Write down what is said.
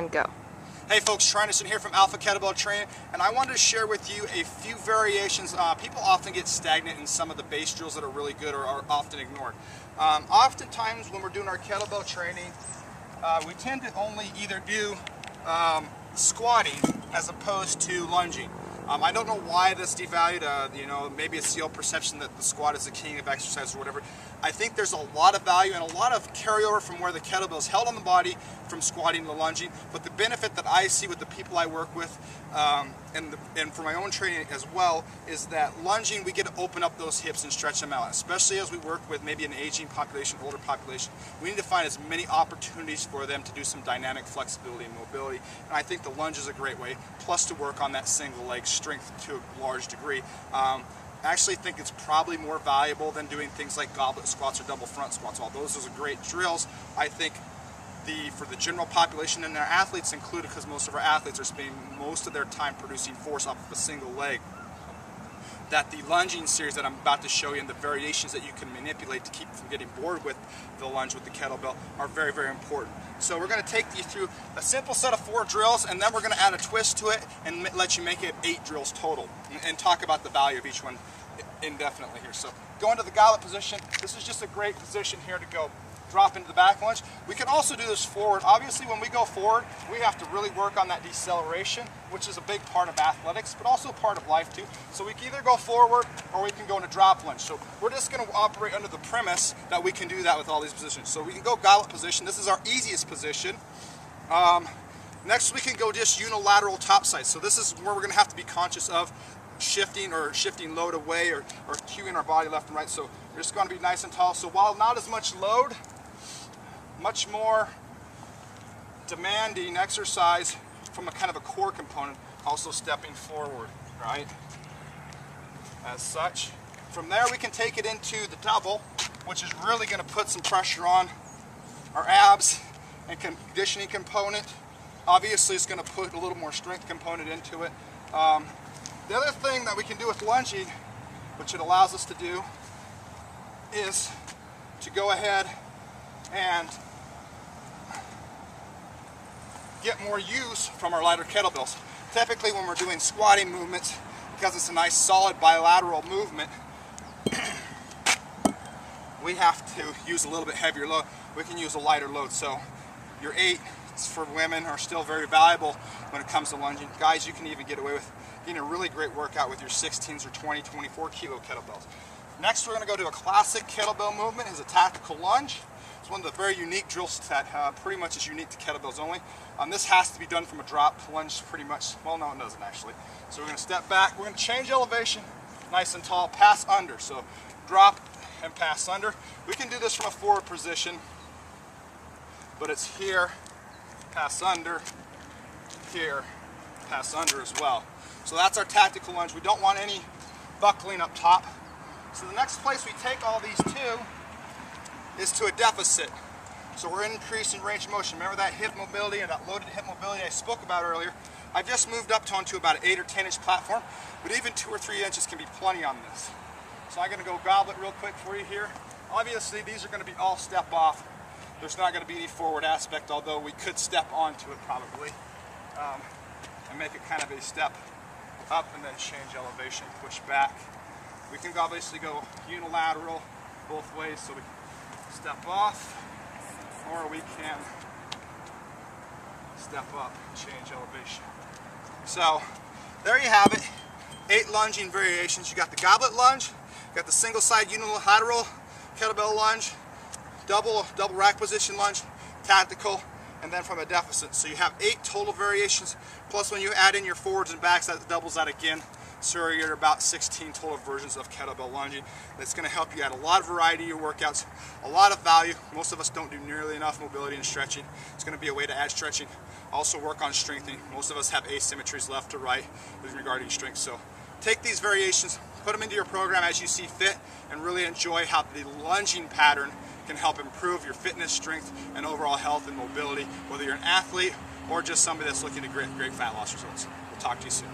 and go. Hey folks, Triniton here from Alpha Kettlebell Training, and I wanted to share with you a few variations. People often get stagnant in some of the base drills that are really good or are often ignored. Oftentimes when we're doing our kettlebell training, we tend to only either do squatting as opposed to lunging. I don't know why that's devalued. Maybe it's the old perception that the squat is the king of exercise or whatever. I think there's a lot of value and a lot of carryover from where the kettlebell is held on the body from squatting to lunging. But the benefit that I see with the people I work with, and for my own training as well, is that lunging, we get to open up those hips and stretch them out. Especially as we work with maybe an aging population, older population, we need to find as many opportunities for them to do some dynamic flexibility and mobility. And I think the lunge is a great way, plus to work on that single leg strength to a large degree. I actually think it's probably more valuable than doing things like goblet squats or double front squats. All those are great drills. I think for the general population and our athletes included, because most of our athletes are spending most of their time producing force off of a single leg, that the lunging series that I'm about to show you and the variations that you can manipulate to keep from getting bored with the lunge with the kettlebell are very, very important. So we're going to take you through a simple set of 4 drills, and then we're going to add a twist to it and let you make it 8 drills total, and talk about the value of each one indefinitely here. So go into the goblet position. This is just a great position here to go drop into the back lunge. We can also do this forward. Obviously when we go forward, we have to really work on that deceleration, which is a big part of athletics, but also part of life too. So we can either go forward or we can go into drop lunge. So we're just going to operate under the premise that we can do that with all these positions. So we can go goblet position. This is our easiest position. Next we can go just unilateral topside. So this is where we're going to have to be conscious of shifting load away or cueing our body left and right. So you're just going to be nice and tall. So while not as much load, much more demanding exercise from a kind of a core component, also stepping forward, right? As such. From there we can take it into the double, which is really going to put some pressure on our abs and conditioning component. Obviously it's going to put a little more strength component into it. The other thing that we can do with lunging, which it allows us to do, is to go ahead and get more use from our lighter kettlebells. Typically when we're doing squatting movements, because it's a nice solid bilateral movement, we have to use a little bit heavier load. We can use a lighter load. So your 8s for women are still very valuable when it comes to lunging. Guys, you can even get away with getting a really great workout with your 16s or 20, 24 kilo kettlebells. Next we're going to go to a classic kettlebell movement, is a tactical lunge. It's one of the very unique drills that pretty much is unique to kettlebells only. This has to be done from a drop lunge pretty much. Well, no, it doesn't actually. So we're going to step back, we're going to change elevation, nice and tall, pass under. So drop and pass under. We can do this from a forward position, but it's here, pass under, here, pass under as well. So that's our tactical lunge. We don't want any buckling up top. So the next place we take all these to is to a deficit. So we're increasing range of motion. Remember that hip mobility and that loaded hip mobility I spoke about earlier? I've just moved up onto about an 8 or 10 inch platform, but even 2 or 3 inches can be plenty on this. So I'm going to go goblet real quick for you here. Obviously these are going to be all step off. There's not going to be any forward aspect, although we could step onto it probably and make it kind of a step up and then change elevation, push back. We can obviously go unilateral both ways, so we can step off, or we can step up and change elevation. So there you have it, 8 lunging variations. You got the goblet lunge, you got the single side unilateral kettlebell lunge, double rack position lunge, tactical, and then from a deficit. So you have 8 total variations, plus when you add in your forwards and backs, that doubles that again. So you're about 16 total versions of kettlebell lunging. That's going to help you add a lot of variety to your workouts, a lot of value. Most of us don't do nearly enough mobility and stretching. It's going to be a way to add stretching. Also work on strengthening. Most of us have asymmetries left to right with regarding strength. So take these variations, put them into your program as you see fit, and really enjoy how the lunging pattern can help improve your fitness, strength, and overall health and mobility, whether you're an athlete or just somebody that's looking to great fat loss results. We'll talk to you soon.